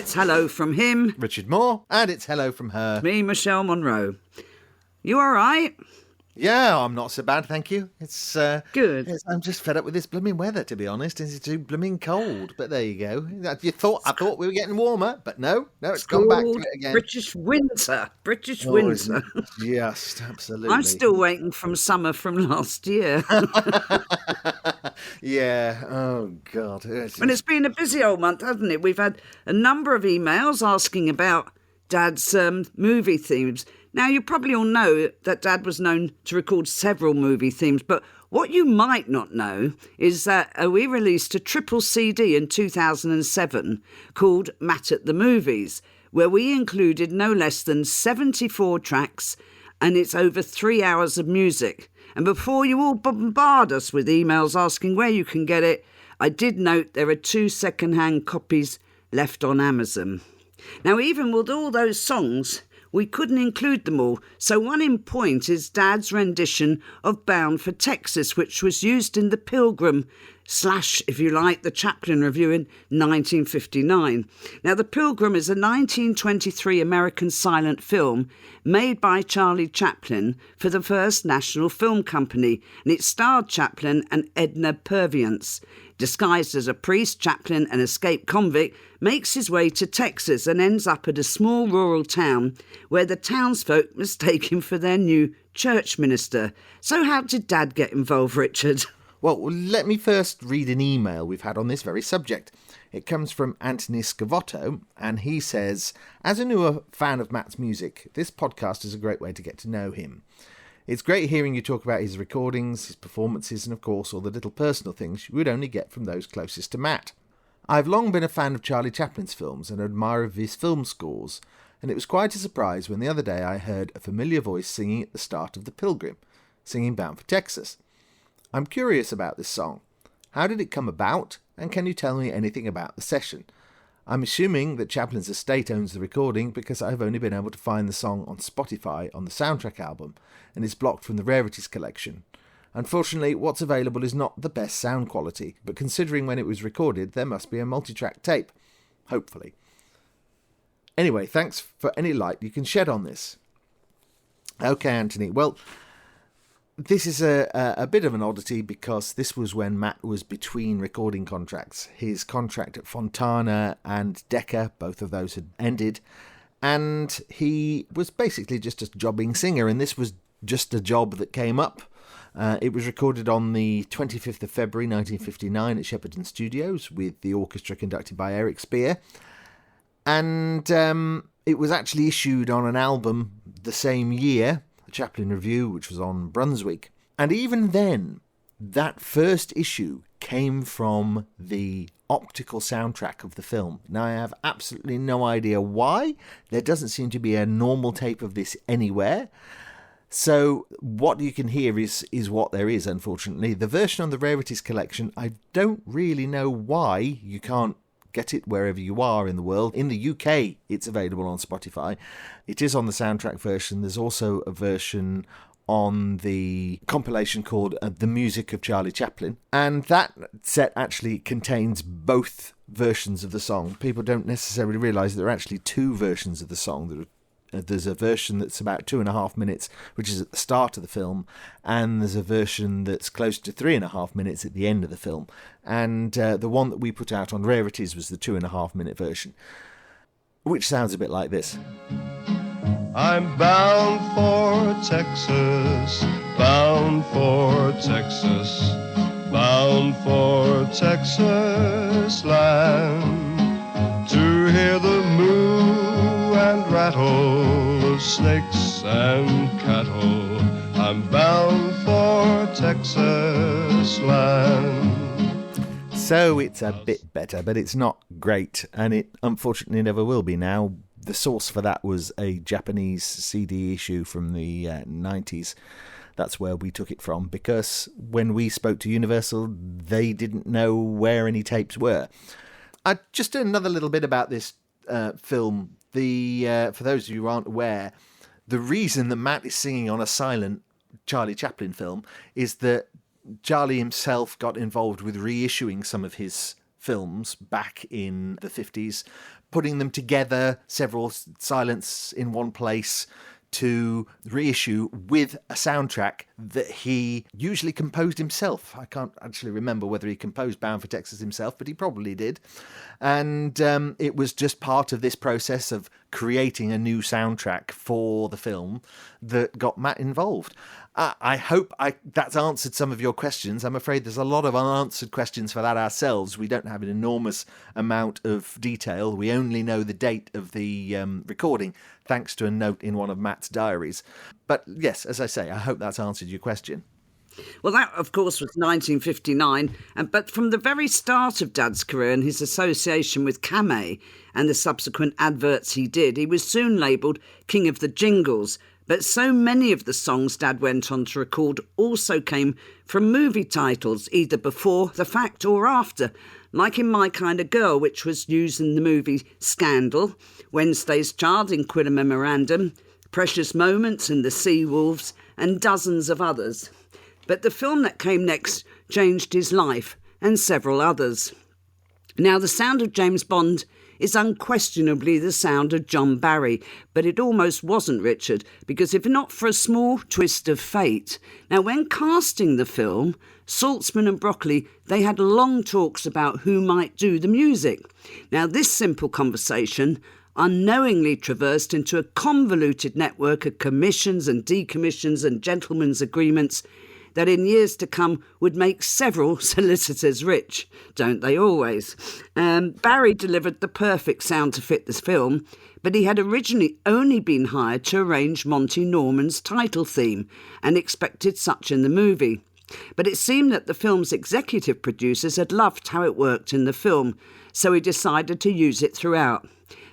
It's hello from him, Richard Moore, and it's hello from her. me, Michele Monro. You all right? Yeah, I'm not so bad, thank you. It's Good. I'm just fed up with this blooming weather, to be honest. It's too blooming cold. But there you go. I thought we were getting warmer, but no, it's gone back to it again. British winter. Oh, isn't it just absolutely. I'm still waiting from summer from last year. Yeah. Oh God. And it's been a busy old month, hasn't it? We've had a number of emails asking about Dad's movie themes. Now, you probably all know that Dad was known to record several movie themes, but what you might not know is that we released a triple CD in 2007 called Matt at the Movies, where we included no less than 74 tracks, and it's over 3 hours of music. And before you all bombard us with emails asking where you can get it, I did note there are 2 second-hand copies left on Amazon. Now, even with all those songs, we couldn't include them all, so one in point is Dad's rendition of Bound for Texas, which was used in The Pilgrim / if you like, the Chaplin Review in 1959. Now, The Pilgrim is a 1923 American silent film made by Charlie Chaplin for the First National Film Company, and it starred Chaplin and Edna Purviance. Disguised as a priest, Chaplin, an escaped convict, makes his way to Texas and ends up at a small rural town where the townsfolk mistake him for their new church minister. So how did Dad get involved, Richard? Well, let me first read an email we've had on this very subject. It comes from Anthony Scavotto, and he says, as a newer fan of Matt's music, this podcast is a great way to get to know him. It's great hearing you talk about his recordings, his performances, and of course all the little personal things you would only get from those closest to Matt. I've long been a fan of Charlie Chaplin's films and an admirer of his film scores, and it was quite a surprise when the other day I heard a familiar voice singing at the start of The Pilgrim, singing Bound for Texas. I'm curious about this song. How did it come about, and can you tell me anything about the session? I'm assuming that Chaplin's estate owns the recording because I've only been able to find the song on Spotify on the soundtrack album, and it's blocked from the rarities collection. Unfortunately, what's available is not the best sound quality, but considering when it was recorded, there must be a multi-track tape. Hopefully. Anyway, thanks for any light you can shed on this. Okay, Anthony. Well, this is a bit of an oddity because this was when Matt was between recording contracts. His contract at Fontana and Decca, both of those had ended, and he was basically just a jobbing singer, and this was just a job that came up. It was recorded on the 25th of February 1959 at Shepperton Studios with the orchestra conducted by Eric Spear, and it was actually issued on an album the same year, the Chaplin Review, which was on Brunswick. And even then, that first issue came from the optical soundtrack of the film. Now, I have absolutely no idea why. There doesn't seem to be a normal tape of this anywhere. So what you can hear is what there is, unfortunately. The version on the Rarities collection, I don't really know why you can't get it wherever you are in the world. In the UK, it's available on Spotify. It is on the soundtrack version. There's also a version on the compilation called The Music of Charlie Chaplin. And that set actually contains both versions of the song. People don't necessarily realise there are actually 2 versions of the song. There's a version that's about 2.5 minutes, which is at the start of the film, and there's a version that's close to 3.5 minutes at the end of the film. And the one that we put out on Rarities was the 2.5 minute version, which sounds a bit like this. I'm bound for Texas, bound for Texas, bound for Texas land, to hear the moo and rattle of snakes and cattle. I'm bound for Texas land. So it's a bit better, but it's not great, and it unfortunately never will be now. The source for that was a Japanese CD issue from the 90s. That's where we took it from, because when we spoke to Universal, they didn't know where any tapes were. Just another little bit about this film. For those of you who aren't aware, the reason that Matt is singing on a silent Charlie Chaplin film is that Charlie himself got involved with reissuing some of his films back in the 50s, putting them together, several silents in one place, to reissue with a soundtrack that he usually composed himself. I can't actually remember whether he composed Bound for Texas himself, but he probably did. And it was just part of this process of creating a new soundtrack for the film that got Matt involved. I hope that's answered some of your questions. I'm afraid there's a lot of unanswered questions for that ourselves. We don't have an enormous amount of detail. We only know the date of the recording, thanks to a note in one of Matt's diaries. But yes, as I say, I hope that's answered your question. Well, that, of course, was 1959, but from the very start of Dad's career and his association with Kamei and the subsequent adverts he did, he was soon labelled King of the Jingles. But so many of the songs Dad went on to record also came from movie titles, either before the fact or after, like in My Kind of Girl, which was used in the movie Scandal, Wednesday's Child in Quid a Memorandum, Precious Moments in The Sea Wolves, and dozens of others. But the film that came next changed his life, and several others. Now, the sound of James Bond is unquestionably the sound of John Barry, but it almost wasn't, Richard, because if not for a small twist of fate. Now, when casting the film, Saltzman and Broccoli, they had long talks about who might do the music. Now, this simple conversation unknowingly traversed into a convoluted network of commissions and decommissions and gentlemen's agreements that in years to come would make several solicitors rich, don't they always? Barry delivered the perfect sound to fit this film, but he had originally only been hired to arrange Monty Norman's title theme and expected such in the movie. But it seemed that the film's executive producers had loved how it worked in the film, so he decided to use it throughout.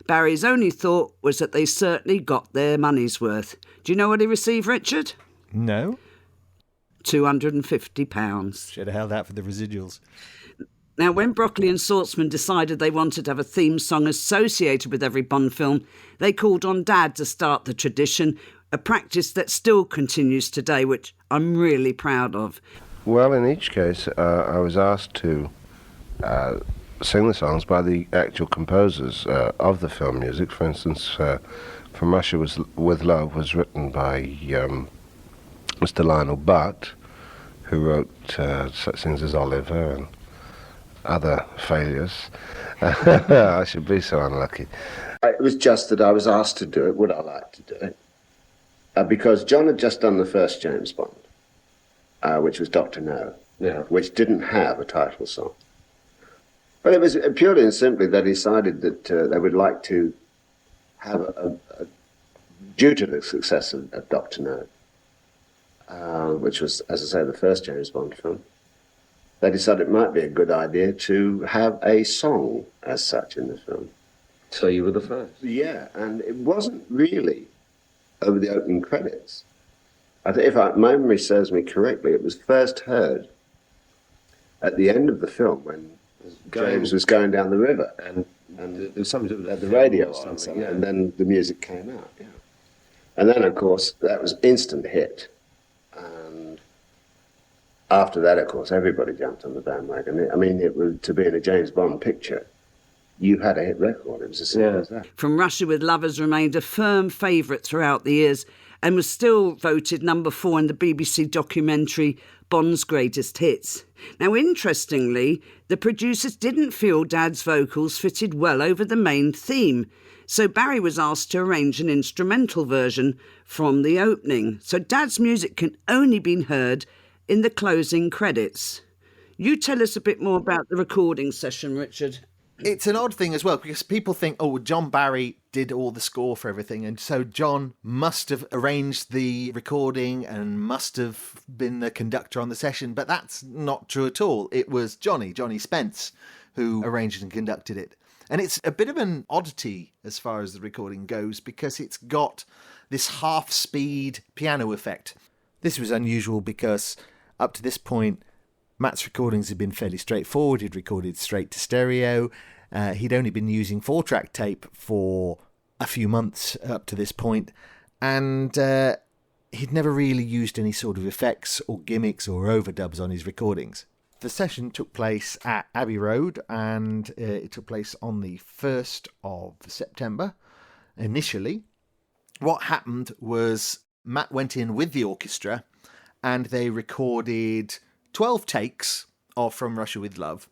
Barry's only thought was that they certainly got their money's worth. Do you know what he received, Richard? No. £250. Should have held out for the residuals. Now, when Broccoli and Saltzman decided they wanted to have a theme song associated with every Bond film, they called on Dad to start the tradition, a practice that still continues today, which I'm really proud of. Well, in each case, I was asked to sing the songs by the actual composers of the film music. For instance, From Russia with Love was written by Mr. Lionel Butt, who wrote such things as Oliver and other failures. I should be so unlucky. It was just that I was asked to do it. Would I like to do it? Because John had just done the first James Bond, which was Dr. No, which didn't have a title song. But it was purely and simply they decided that they would like to have due to the success of Dr. No, which was, as I say, the first James Bond film, they decided it might be a good idea to have a song as such in the film. So you were the first? Yeah, and it wasn't really over the opening credits. I think if my memory serves me correctly, it was first heard at the end of the film when James was going down the river and there was something at the radio or something, and then the music came out. Yeah. And then, of course, that was instant hit. And after that, of course, everybody jumped on the bandwagon. I mean, it was, to be in a James Bond picture, you had a hit record. It was as simple as that. From Russia with Love has remained a firm favourite throughout the years and was still voted number 4 in the BBC documentary Bond's Greatest Hits. Now, interestingly, the producers didn't feel Dad's vocals fitted well over the main theme, so Barry was asked to arrange an instrumental version from the opening. So Dad's music can only be heard in the closing credits. You tell us a bit more about the recording session, Richard. It's an odd thing as well, because people think, oh, John Barry did all the score for everything, and so John must have arranged the recording and must have been the conductor on the session, but that's not true at all. It was Johnny Spence, who arranged and conducted it. And it's a bit of an oddity as far as the recording goes, because it's got this half-speed piano effect. This was unusual because up to this point, Matt's recordings had been fairly straightforward. He'd recorded straight to stereo. He'd only been using 4-track tape for a few months up to this point, and he'd never really used any sort of effects or gimmicks or overdubs on his recordings. The session took place at Abbey Road, and it took place on the 1st of September initially. What happened was Matt went in with the orchestra and they recorded 12 takes of From Russia with Love.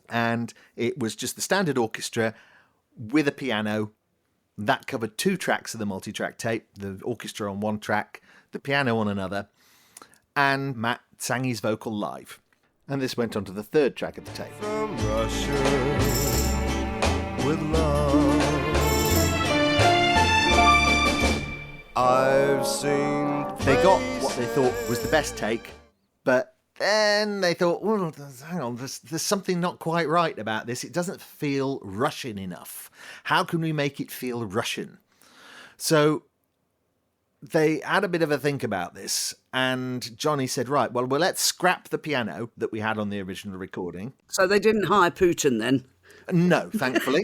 And it was just the standard orchestra with a piano. That covered 2 tracks of the multi-track tape, the orchestra on one track, the piano on another, and Matt sang his vocal live. And this went on to the 3rd track of the tape. From Russia with love, I've seen. They got what they thought was the best take, but then they thought, well, hang on, there's something not quite right about this. It doesn't feel Russian enough. How can we make it feel Russian? So they had a bit of a think about this, and Johnny said, right, well, let's scrap the piano that we had on the original recording. So they didn't hire Putin then? No, thankfully.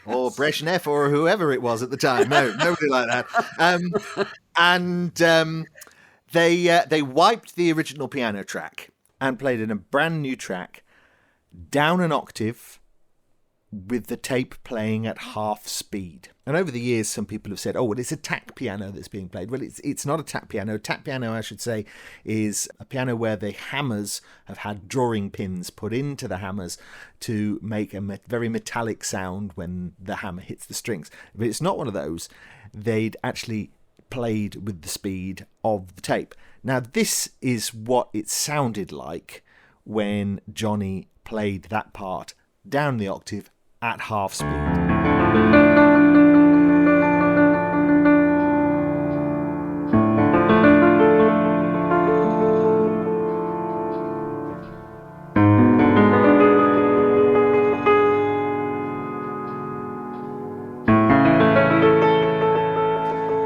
Or Brezhnev, or whoever it was at the time. No, nobody like that. They wiped the original piano track and played in a brand new track, down an octave, with the tape playing at half speed. And over the years, some people have said, oh, well, it's a tack piano that's being played. Well, it's not a tack piano. Tack piano, I should say, is a piano where the hammers have had drawing pins put into the hammers to make a very metallic sound when the hammer hits the strings. But it's not one of those. They'd actually played with the speed of the tape. Now, this is what it sounded like when Johnny played that part down the octave at half speed.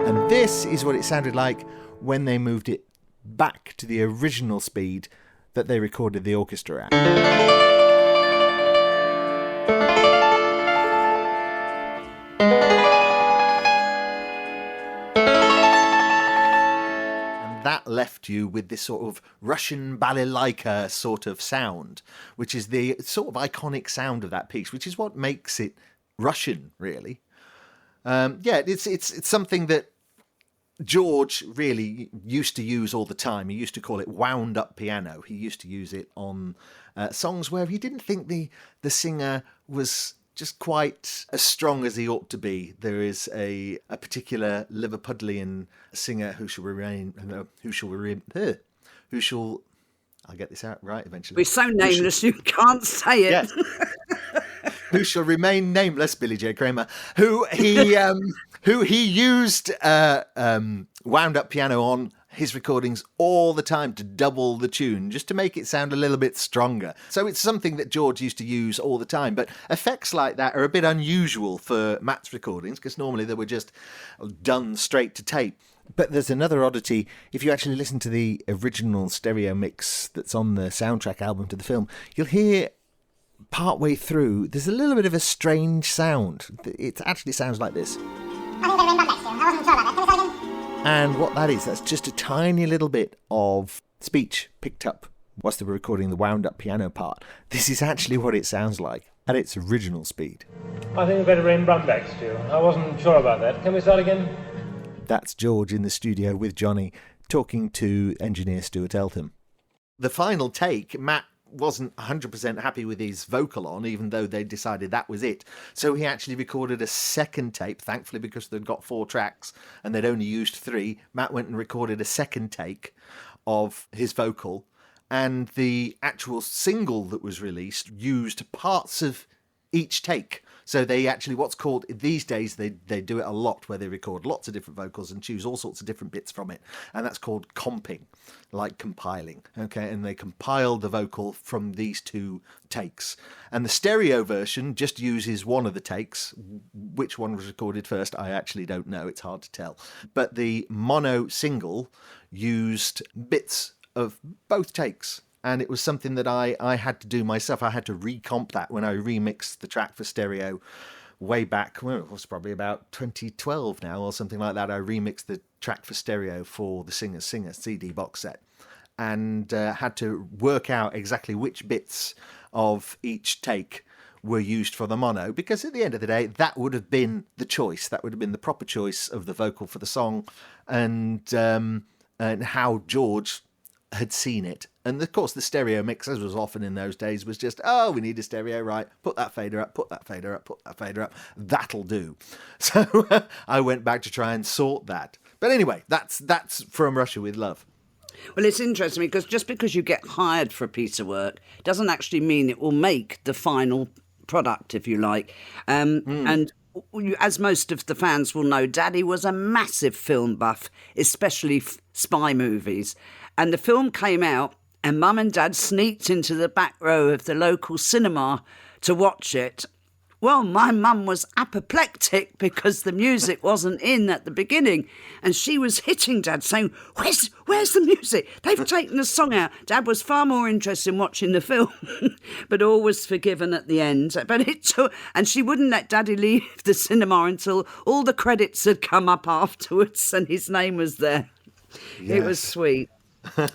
And this is what it sounded like when they moved it back to the original speed that they recorded the orchestra at. That left you with this sort of Russian balalaika sort of sound, which is the sort of iconic sound of that piece, which is what makes it Russian, really. It's something that George really used to use all the time. He used to call it wound up piano. He used to use it on songs where he didn't think the singer was just quite as strong as he ought to be. There is a particular Liverpudlian singer who shall I'll get this out right eventually. We're so nameless you can't say it. Yes. Who shall remain nameless, Billy J. Kramer, who he used wound up piano on his recordings all the time to double the tune, just to make it sound a little bit stronger. So it's something that George used to use all the time, but effects like that are a bit unusual for Matt's recordings, because normally they were just done straight to tape. But there's another oddity. If you actually listen to the original stereo mix that's on the soundtrack album to the film, you'll hear partway through there's a little bit of a strange sound. It actually sounds like this. And what that is, that's just a tiny little bit of speech picked up whilst they were recording the wound-up piano part. This is actually what it sounds like at its original speed. I think we better bring Brunt back, Stu. I wasn't sure about that. Can we start again? That's George in the studio with Johnny talking to engineer Stuart Eltham. The final take, Matt wasn't 100% happy with his vocal on, even though they decided that was it. So he actually recorded a second tape, thankfully, because they'd got 4 tracks and they'd only used 3. Matt went and recorded a second take of his vocal, and the actual single that was released used parts of each take. So they actually, what's called, these days, they do it a lot, where they record lots of different vocals and choose all sorts of different bits from it. And that's called comping, like compiling. Okay, and they compiled the vocal from these 2 takes. And the stereo version just uses one of the takes. Which one was recorded first, I actually don't know. It's hard to tell. But the mono single used bits of both takes. And it was something that I had to do myself. I had to recomp that when I remixed the track for stereo way back. Well, it was probably about 2012 now or something like that. I remixed the track for stereo for the Singer CD box set. and had to work out exactly which bits of each take were used for the mono, because at the end of the day, that would have been the choice. That would have been the proper choice of the vocal for the song, and how George had seen it. And of course, the stereo mix, as was often in those days, was just, oh, we need a stereo, right? Put that fader up, put that fader up, put that fader up. That'll do. So I went back to try and sort that. But anyway, that's From Russia with Love. Well, it's interesting because just because you get hired for a piece of work doesn't actually mean it will make the final product, if you like. And as most of the fans will know, Daddy was a massive film buff, especially spy movies. And the film came out and Mum and Dad sneaked into the back row of the local cinema to watch it. Well, my mum was apoplectic because the music wasn't in at the beginning. And she was hitting Dad, saying, where's the music? They've taken the song out. Dad was far more interested in watching the film, but all was forgiven at the end. But and she wouldn't let Daddy leave the cinema until all the credits had come up afterwards and his name was there. Yes. It was sweet.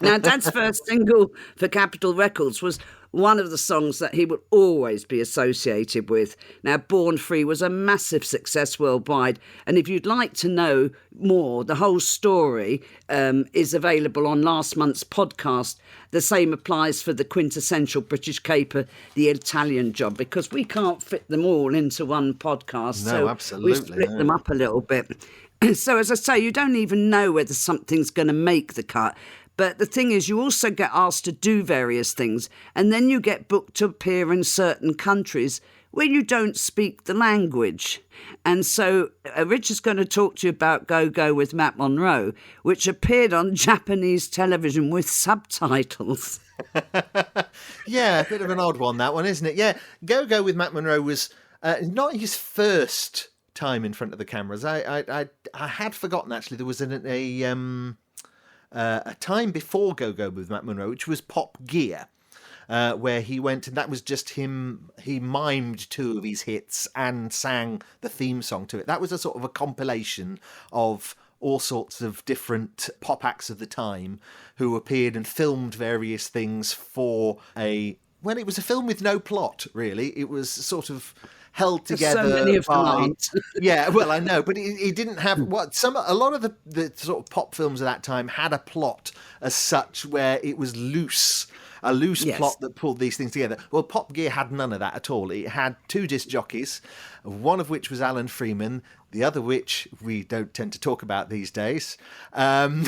Now, Dad's first single for Capitol Records was one of the songs that he would always be associated with. Now, Born Free was a massive success worldwide. And if you'd like to know more, the whole story is available on last month's podcast. The same applies for the quintessential British caper, The Italian Job, because we can't fit them all into one podcast. No, so absolutely. We split them up a little bit. So, as I say, you don't even know whether something's going to make the cut. But the thing is, you also get asked to do various things, and then you get booked to appear in certain countries where you don't speak the language. And so Richard's going to talk to you about Go Go with Matt Monro, which appeared on Japanese television with subtitles. Yeah, a bit of an odd one, that one, isn't it? Yeah, Go Go with Matt Monro was not his first time in front of the cameras. I had forgotten, actually, there was a time before Go Go with Matt Monro, which was Pop Gear, where he went, and that was just him. He mimed two of his hits and sang the theme song to it. That was a sort of a compilation of all sorts of different pop acts of the time who appeared and filmed various things for it was a film with no plot, really. It was sort of held together. So many of them aren't. Yeah, well, I know, but it didn't have a lot of the sort of pop films of that time had a plot as such where it was a loose Yes. plot that pulled these things together. Well, Pop Gear had none of that at all. It had two disc jockeys, one of which was Alan Freeman, the other which we don't tend to talk about these days. And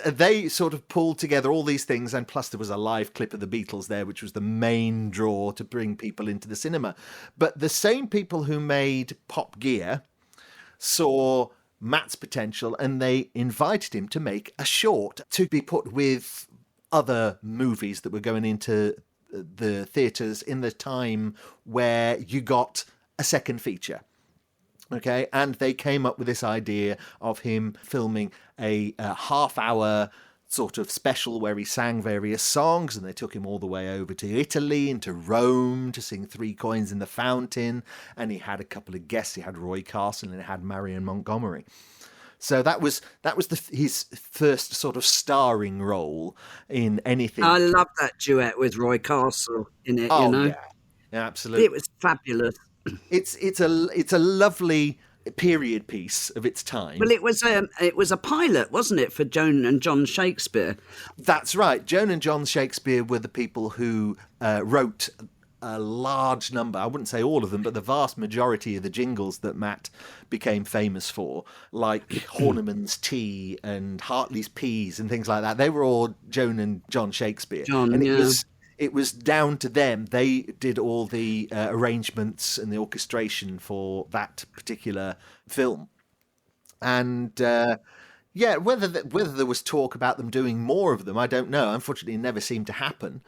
they sort of pulled together all these things, and plus there was a live clip of the Beatles there, which was the main draw to bring people into the cinema. But the same people who made Pop Gear saw Matt's potential, and they invited him to make a short to be put with other movies that were going into the theatres in the time where you got a second feature. Okay, and they came up with this idea of him filming a half-hour sort of special where he sang various songs, and they took him all the way over to Italy and to Rome to sing Three Coins in the Fountain, and he had a couple of guests. He had Roy Carson and he had Marion Montgomery. So that was his first sort of starring role in anything. I love that duet with Roy Castle in it, you know. Yeah, absolutely. It was fabulous. It's a lovely period piece of its time. Well, it was a pilot, wasn't it, for Joan and John Shakespeare? That's right. Joan and John Shakespeare were the people who wrote a large number, I wouldn't say all of them, but the vast majority of the jingles that Matt became famous for, like Horniman's Tea and Hartley's Peas and things like that. They were all Joan and John Shakespeare. It was down to them. They did all the arrangements and the orchestration for that particular film. And whether there was talk about them doing more of them, I don't know. Unfortunately, it never seemed to happen.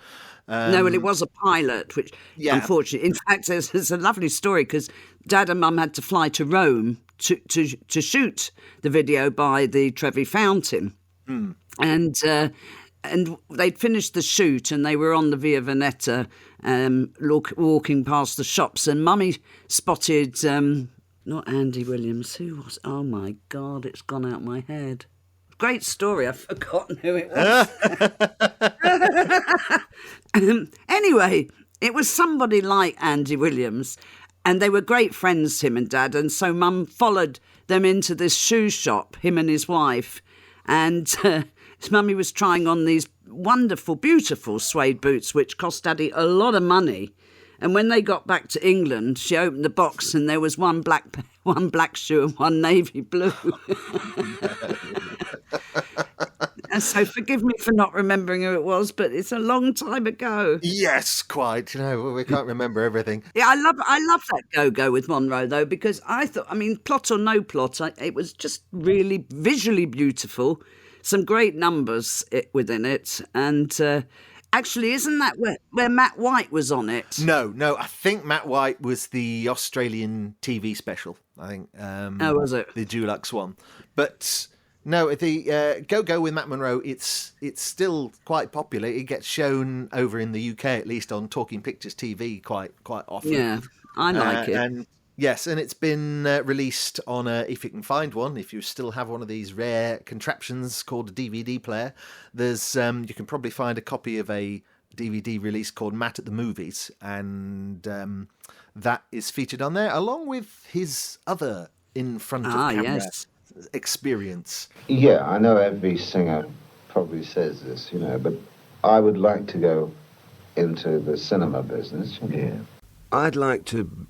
No, well, it was a pilot, which, unfortunately, in fact, it's a lovely story because Dad and Mum had to fly to Rome to shoot the video by the Trevi Fountain. And they'd finished the shoot and they were on the Via Veneta walking past the shops, and Mummy spotted, not Andy Williams, who was, oh my God, it's gone out my head. great story. I've forgotten who it was. Anyway, it was somebody like Andy Williams, and they were great friends, him and Dad, and so Mum followed them into this shoe shop, him and his wife, and his Mummy was trying on these wonderful, beautiful suede boots, which cost Daddy a lot of money. And when they got back to England, she opened the box and there was one black shoe and one navy blue. And so forgive me for not remembering who it was, but it's a long time ago. Yes, quite. We can't remember everything. Yeah, I love that Go-Go with Monro, though, because I thought, plot or no plot, it was just really visually beautiful. Some great numbers within it. And actually, isn't that where Matt White was on it? No, I think Matt White was the Australian TV special, I think. Oh, was it? The Dulux one. But no, the Go-Go with Matt Monro, it's still quite popular. It gets shown over in the UK, at least on Talking Pictures TV quite often. Yeah, I like it. And yes, and it's been released on if you can find one, if you still have one of these rare contraptions called a DVD player, there's you can probably find a copy of a DVD release called Matt at the Movies, and that is featured on there, along with his other in front of camera experience. Yeah, I know every singer probably says this, but I would like to go into the cinema business. Yeah. I'd like to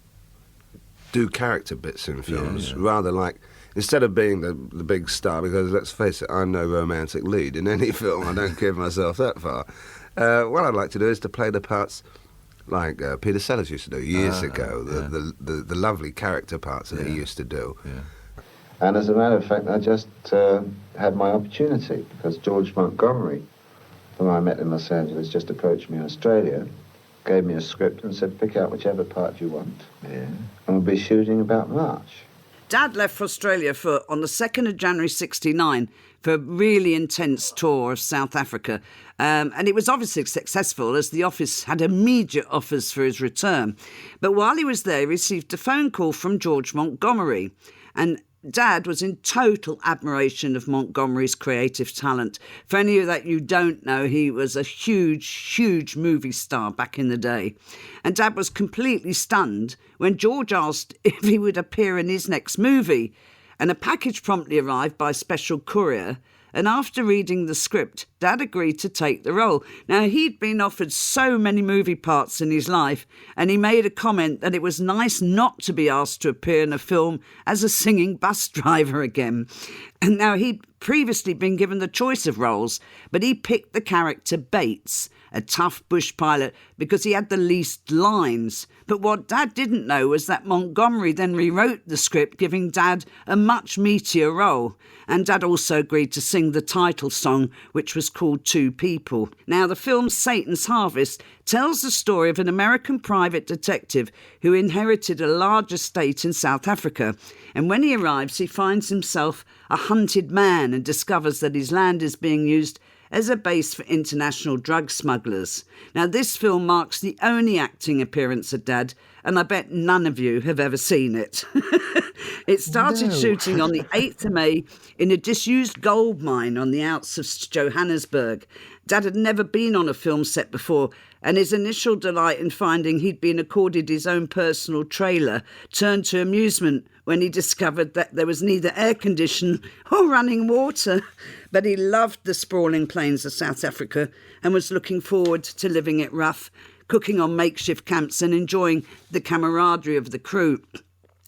do character bits in films, rather like, instead of being the big star, because let's face it, I'm no romantic lead in any film. I don't give myself that far. What I'd like to do is to play the parts like Peter Sellers used to do years ago, the lovely character parts that he used to do. Yeah. And as a matter of fact, I just had my opportunity, because George Montgomery, whom I met in Los Angeles, just approached me in Australia, gave me a script and said, pick out whichever part you want. Yeah. And we'll be shooting about March. Dad left for Australia on the 2nd of January 1969 for a really intense tour of South Africa. And it was obviously successful, as the office had immediate offers for his return. But while he was there, he received a phone call from George Montgomery. And Dad was in total admiration of Montgomery's creative talent. For any of that you don't know, he was a huge movie star back in the day. And Dad was completely stunned when George asked if he would appear in his next movie. And a package promptly arrived by special courier. And after reading the script, Dad agreed to take the role. Now, he'd been offered so many movie parts in his life, and he made a comment that it was nice not to be asked to appear in a film as a singing bus driver again. And now, he'd previously been given the choice of roles, but he picked the character Bates, a tough bush pilot, because he had the least lines. But what Dad didn't know was that Montgomery then rewrote the script, giving Dad a much meatier role. And Dad also agreed to sing the title song, which was called Two People. Now, the film Satan's Harvest tells the story of an American private detective who inherited a large estate in South Africa. And when he arrives, he finds himself a hunted man and discovers that his land is being used as a base for international drug smugglers. Now, this film marks the only acting appearance of Dad, and I bet none of you have ever seen it. It started shooting on the 8th of May in a disused gold mine on the outs of Johannesburg. Dad had never been on a film set before, and his initial delight in finding he'd been accorded his own personal trailer turned to amusement when he discovered that there was neither air conditioning or running water. But he loved the sprawling plains of South Africa and was looking forward to living it rough, cooking on makeshift camps and enjoying the camaraderie of the crew.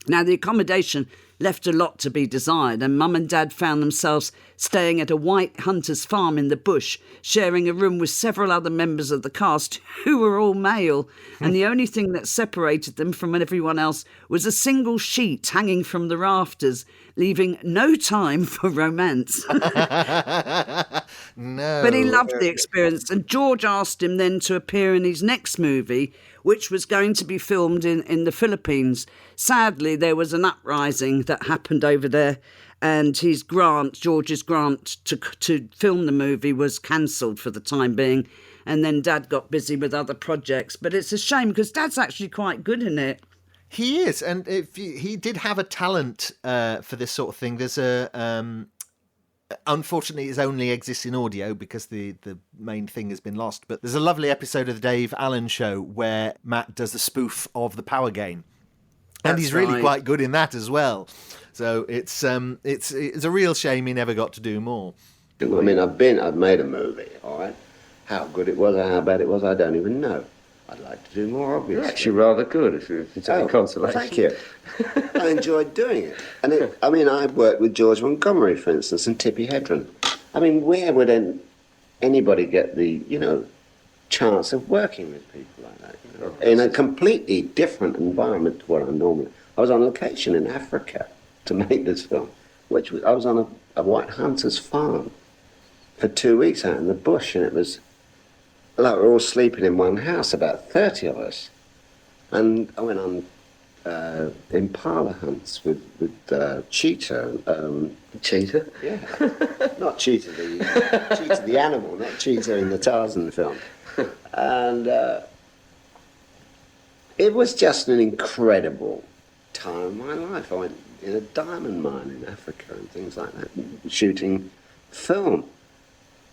Now, the accommodation left a lot to be desired, and Mum and Dad found themselves staying at a white hunter's farm in the bush, sharing a room with several other members of the cast who were all male, and the only thing that separated them from everyone else was a single sheet hanging from the rafters, leaving no time for romance. No. But he loved the experience, and George asked him then to appear in his next movie, which was going to be filmed in the Philippines. Sadly, there was an uprising that happened over there, and George's grant to film the movie was cancelled for the time being, and then Dad got busy with other projects. But it's a shame, because Dad's actually quite good in it. He is, and he did have a talent for this sort of thing. There's a unfortunately it only exists in audio because the main thing has been lost. But there's a lovely episode of the Dave Allen Show where Matt does the spoof of the Power Game. And he's really quite good in that as well. So it's a real shame he never got to do more. I mean, I've made a movie, all right? How good it was or how bad it was, I don't even know. I'd like to do more, obviously. You're actually rather good, if it's any consolation. Thank you. I enjoyed doing it. And I worked with George Montgomery, for instance, and Tippi Hedren. I mean, where would anybody get the, chance of working with people like that? In a completely different environment to what I'm normally... I was on location in Africa to make this film, I was on a white hunter's farm for 2 weeks out in the bush, and it was like we're all sleeping in one house, about 30 of us. And I went on impala hunts with cheetah. Cheetah? Yeah. Not cheetah, the animal, not cheetah in the Tarzan film. And it was just an incredible time of my life. I went in a diamond mine in Africa and things like that, shooting film.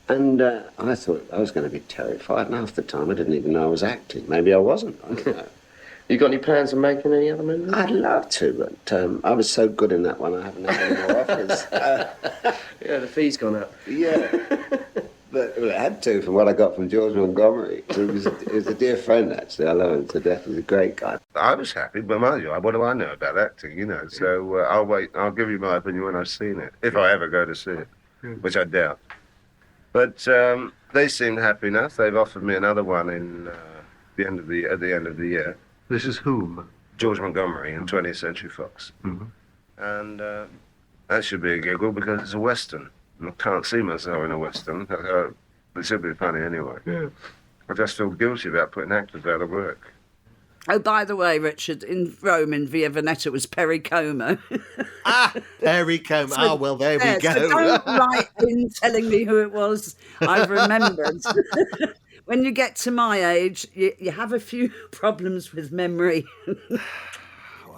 And I thought I was going to be terrified, and half the time I didn't even know I was acting. Maybe I wasn't, I don't know. You got any plans of making any other movies? I'd love to, but I was so good in that one, I haven't had any more offers. Yeah, the fee's gone up. Yeah, but I had to from what I got from George Montgomery. He was a dear friend, actually. I love him to death. He's a great guy. I was happy, but mind you, what do I know about acting, So I'll wait. I'll give you my opinion when I've seen it, if I ever go to see it, which I doubt. But they seemed happy enough. They've offered me another one at the end of the year. This is whom? George Montgomery in 20th Century Fox. Mm-hmm. And that should be a giggle because it's a Western. I can't see myself in a Western. It should be funny anyway. Yeah. I just feel guilty about putting actors out of work. Oh, by the way, Richard, in Rome, in Via Veneta, was Perry Como. Perry Como. So, well, there we go. So don't write in telling me who it was. I've remembered. When you get to my age, you have a few problems with memory.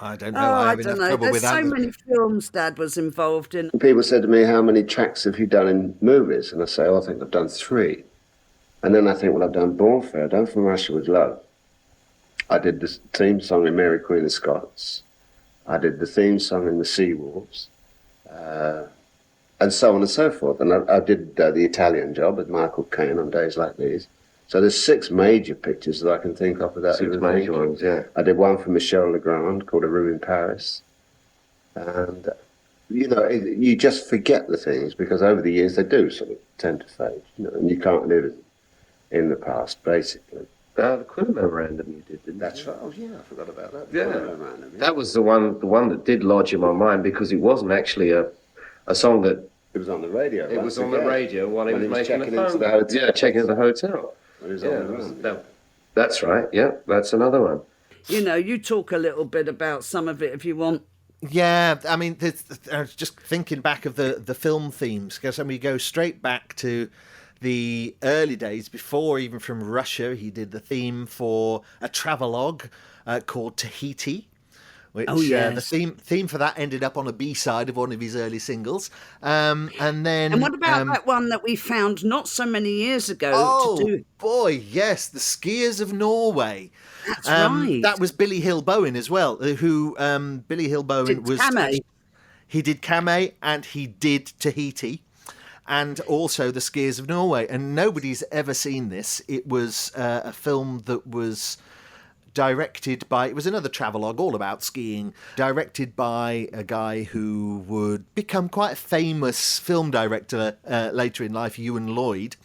I don't know. I have enough trouble There's with that. so many films Dad was involved in. People said to me, how many tracks have you done in movies? And I say, I think I've done 3. And then I think, well, I've done Born Fair, I've done From Russia with Love. I did the theme song in Mary Queen of Scots. I did the theme song in The Sea Wolves. And so on and so forth. And I did the Italian Job with Michael Caine on Days Like These. So there's 6 major pictures that I can think of without 6 major ones, yeah. I did one for Michele Legrand called A Room in Paris. And, you just forget the things because over the years they do sort of tend to fade, and you can't live in the past, basically. The Quiller Memorandum you did, didn't you? That's right. Oh, yeah, I forgot about that. Yeah. Quiller Memorandum, yeah. That was the one that did lodge in my mind because it wasn't actually a song that... It was on the radio. It was on the radio while he was making the phone. The hotel. Yeah, checking into the hotel. That's right. Yeah, that's another one. You talk a little bit about some of it if you want. Yeah, I mean, I was just thinking back of the film themes, because we go straight back to the early days, before even From Russia. He did the theme for a travelogue called Tahiti, which the theme for that ended up on a B-side of one of his early singles. And what about that one that we found not so many years ago? Oh, boy, yes, The Skiers of Norway. That's right. That was Billy Hill Bowen as well, who Billy Hill Bowen was... Kamei. He did Kamei and he did Tahiti and also The Skiers of Norway. And nobody's ever seen this. It was a film that was directed by... It was another travelogue all about skiing, directed by a guy who would become quite a famous film director later in life, Ewan Lloyd.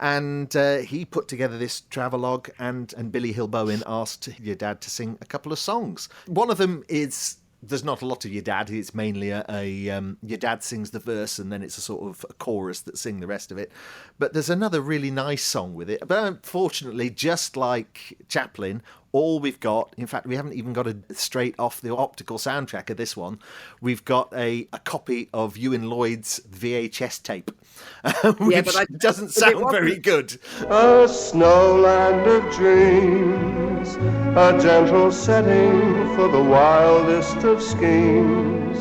And he put together this travelogue, and Billy Hill Bowen asked your dad to sing a couple of songs. One of them is, there's not a lot of your dad. It's mainly your dad sings the verse, and then it's a sort of a chorus that sing the rest of it. But there's another really nice song with it. But unfortunately, just like Chaplin, all we've got, in fact, we haven't even got it straight off the optical soundtrack of this one. We've got a copy of Ewan Lloyd's VHS tape, which doesn't sound very good. A snowland of dreams, a gentle setting for the wildest of schemes.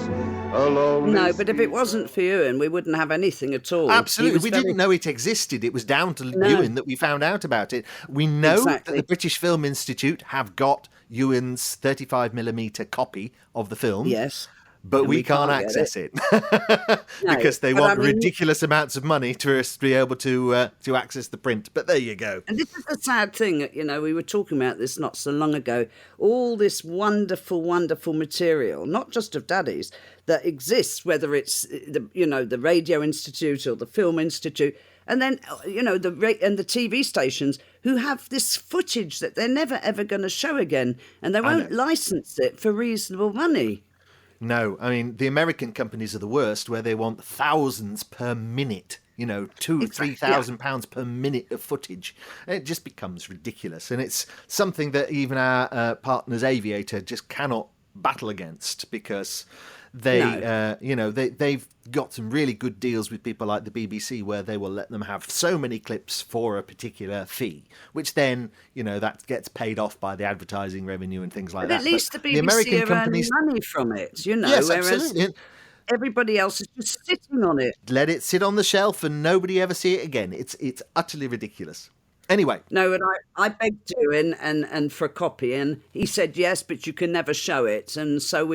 a lonely No, but if it steed. wasn't for Ewan, we wouldn't have anything at all. He Absolutely. was We very- didn't know it existed. It was down to No. Ewan that we found out about it. We know Exactly. that the British Film Institute have got Ewan's 35mm copy of the film. Yes. But And we we can't can't get access it, because they but want I mean- ridiculous amounts of money to us to be able to access the print. But there you go. And this is the sad thing, we were talking about this not so long ago. All this wonderful, wonderful material, not just of Daddy's, that exists, whether it's the Radio Institute or the Film Institute, and then the TV stations who have this footage that they're never ever going to show again, and they won't license it for reasonable money. No, I mean, the American companies are the worst, where they want thousands per minute, £2,000 to £3,000 per minute of footage. And it just becomes ridiculous. And it's something that even our partners Aviator just cannot battle against, because they've got some really good deals with people like the BBC, where they will let them have so many clips for a particular fee, which then, that gets paid off by the advertising revenue and things like But that. at least But the BBC are earning money from it, Yes, whereas absolutely. everybody else is just sitting on it. Let it sit on the shelf and nobody ever see it again. It's utterly ridiculous. Anyway. No, and I begged Ewan and for a copy, and he said yes, but you can never show it. And so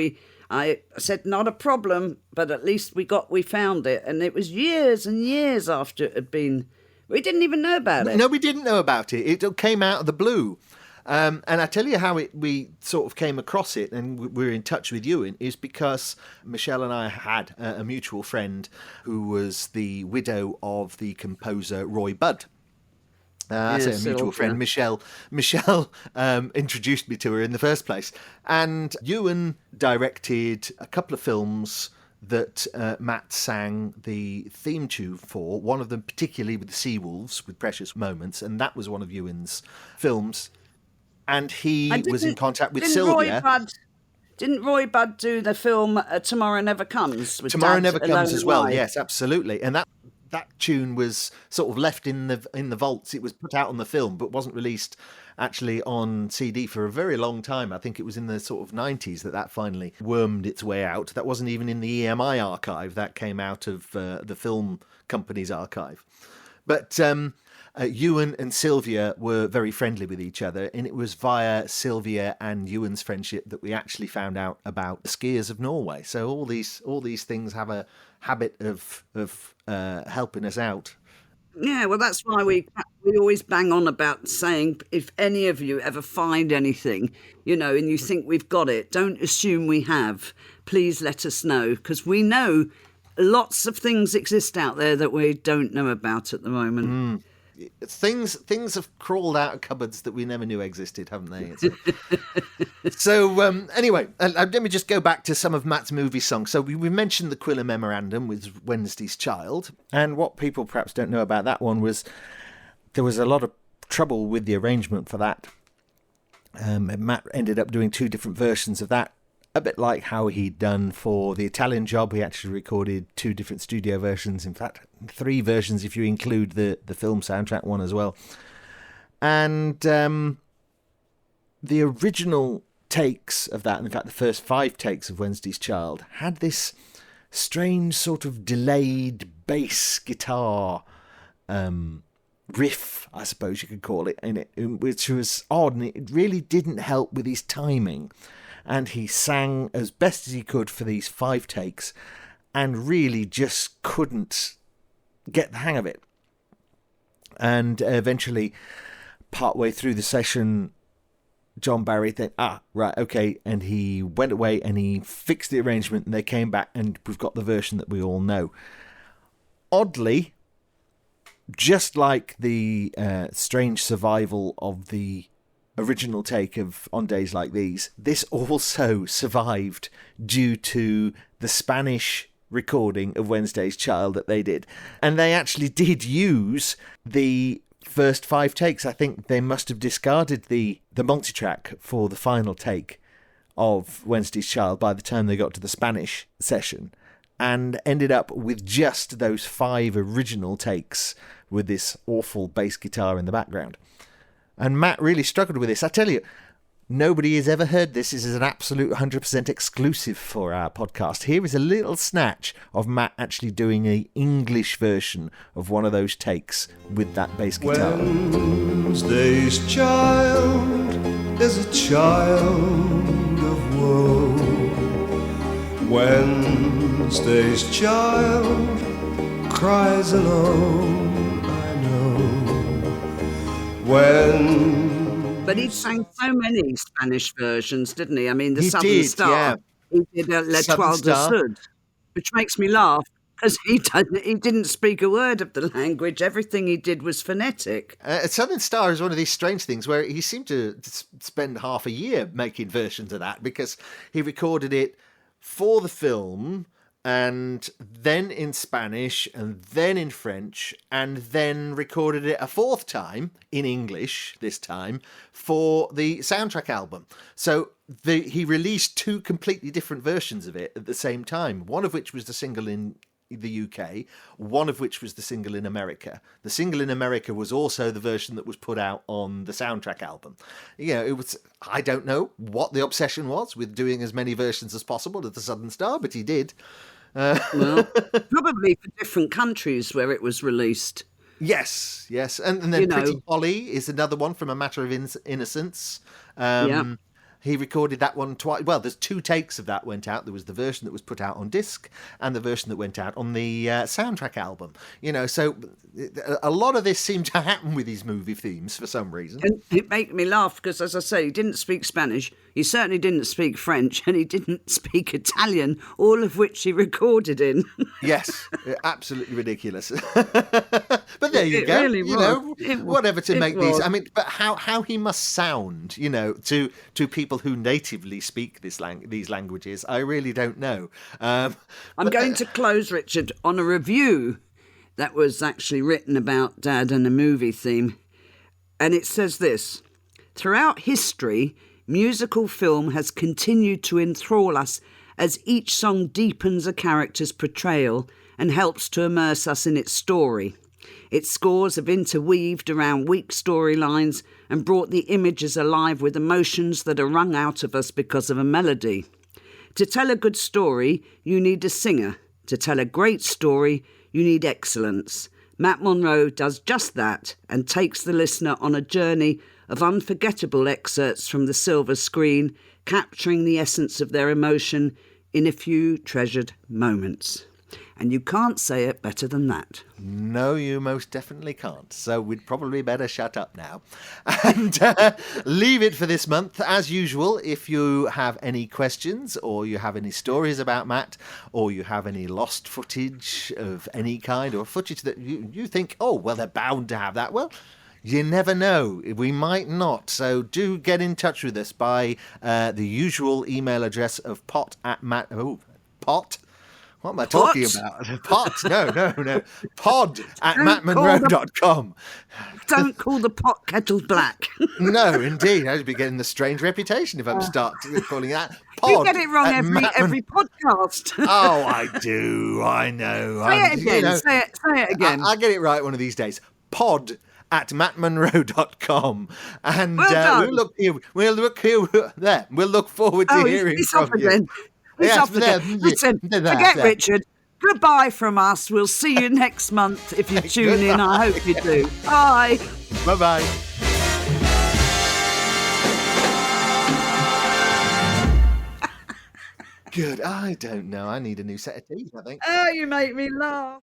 I said, not a problem, but at least we found it. And it was years and years after it had been. We didn't even know about it. No, we didn't know about it. It came out of the blue. And I tell you how we sort of came across it, and we're in touch with Ewan, is because Michele and I had a mutual friend who was the widow of the composer Roy Budd. I say a mutual friend, Michele. Michele introduced me to her in the first place. And Ewan directed a couple of films that Matt sang the theme tune for, one of them particularly with the Seawolves, with Precious Moments, and that was one of Ewan's films. And he was in contact with Sylvia. Didn't Roy Budd do the film Tomorrow Never Comes? With Tomorrow Dad Never Comes Alone as well, Alive? yes, absolutely. And that tune was sort of left in the vaults. It was put out on the film, but wasn't released actually on CD for a very long time. I think it was in the sort of 90s that finally wormed its way out. That wasn't even in the EMI archive. That came out of the film company's archive. But Ewan and Sylvia were very friendly with each other, and it was via Sylvia and Ewan's friendship that we actually found out about the skiers of Norway. So all these things have a habit of helping us out. Yeah, well, that's why we always bang on about saying, if any of you ever find anything, and you think we've got it, don't assume we have. Please let us know, because we know lots of things exist out there that we don't know about at the moment. Things have crawled out of cupboards that we never knew existed, haven't they? So anyway, let me just go back to some of Matt's movie songs. So we mentioned the Quiller Memorandum with Wednesday's Child, and what people perhaps don't know about that one was there was a lot of trouble with the arrangement for that. Matt ended up doing two different versions of that, a bit like how he'd done for The Italian Job. He actually recorded two different studio versions, in fact 3 versions if you include the film soundtrack one as well. And the original takes of that, in fact the first 5 takes of Wednesday's Child, had this strange sort of delayed bass guitar riff, I suppose you could call it, in it, which was odd, and it really didn't help with his timing. And he sang as best as he could for these 5 takes and really just couldn't get the hang of it. And eventually, partway through the session, John Barry said, right, okay. And he went away and he fixed the arrangement, and they came back and we've got the version that we all know. Oddly, just like the strange survival of the original take of On Days Like These, this also survived due to the Spanish recording of Wednesday's Child that they did. And they actually did use the first 5 takes. I think they must have discarded the multitrack for the final take of Wednesday's Child by the time they got to the Spanish session, and ended up with just those 5 original takes with this awful bass guitar in the background. And Matt really struggled with this. I tell you, nobody has ever heard this. This is an absolute 100% exclusive for our podcast. Here is a little snatch of Matt actually doing an English version of one of those takes with that bass guitar. Wednesday's child is a child of woe. Wednesday's child cries alone, I know. But he sang so many Spanish versions, didn't he? I mean, the He Southern did, Star. yeah. He did L'Etoile du Star. Sud, which makes me laugh because he didn't speak a word of the language. Everything he did was phonetic. Southern Star is one of these strange things where he seemed to spend half a year making versions of that, because he recorded it for the film and then in Spanish and then in French, and then recorded it a fourth time in English this time for the soundtrack album. So he released two completely different versions of it at the same time, one of which was the single in the UK, one of which was the single in America. The single in America was also the version that was put out on the soundtrack album. You know, it was, I don't know what the obsession was with doing as many versions as possible of the Southern Star, but he did. Well, probably for different countries where it was released. Yes. And then You know. Pretty Polly is another one from A Matter of Innocence. Yeah. He recorded that one twice. Well, there's two takes of that went out. There was the version that was put out on disc and the version that went out on the soundtrack album. You know, so a lot of this seemed to happen with these movie themes for some reason. And it made me laugh because, as I say, he didn't speak Spanish, he certainly didn't speak French, and he didn't speak Italian, all of which he recorded in. Yes, absolutely ridiculous. But there you It go. really You was. know, whatever to It make these. was. I mean, but how he must sound, you know, to people who natively speak these languages, I really don't know. I'm going to close, Richard, on a review that was actually written about Dad and a movie theme. And it says this: throughout history, musical film has continued to enthrall us as each song deepens a character's portrayal and helps to immerse us in its story. Its scores have interweaved around weak storylines and brought the images alive with emotions that are wrung out of us because of a melody. To tell a good story, you need a singer. To tell a great story, you need excellence. Matt Monro does just that and takes the listener on a journey of unforgettable excerpts from the silver screen, capturing the essence of their emotion in a few treasured moments. And you can't say it better than that. No, you most definitely can't. So we'd probably better shut up now and leave it for this month. As usual, if you have any questions or you have any stories about Matt, or you have any lost footage of any kind, or footage that you think, oh, well, they're bound to have that. Well, you never know. We might not. So do get in touch with us by the usual email address of pot. What am I talking about? Pot? No. Pod at mattmonroe.com. Don't call the pot kettle black. No, indeed. I'd be getting the strange reputation if I start calling that pod. You get it wrong at every podcast. Oh, I do. I know. Say it again. Say it again. I'll get it right one of these days. Pod at mattmonroe.com. And Well done. we'll look forward to hearing it's from off you. again. It's Yes, off again. Listen, forget Richard. Goodbye from us. We'll see you next month if you tune in. I hope you do. Bye. Bye-bye. Good. I don't know. I need a new set of teeth, I think. Oh, you make me laugh.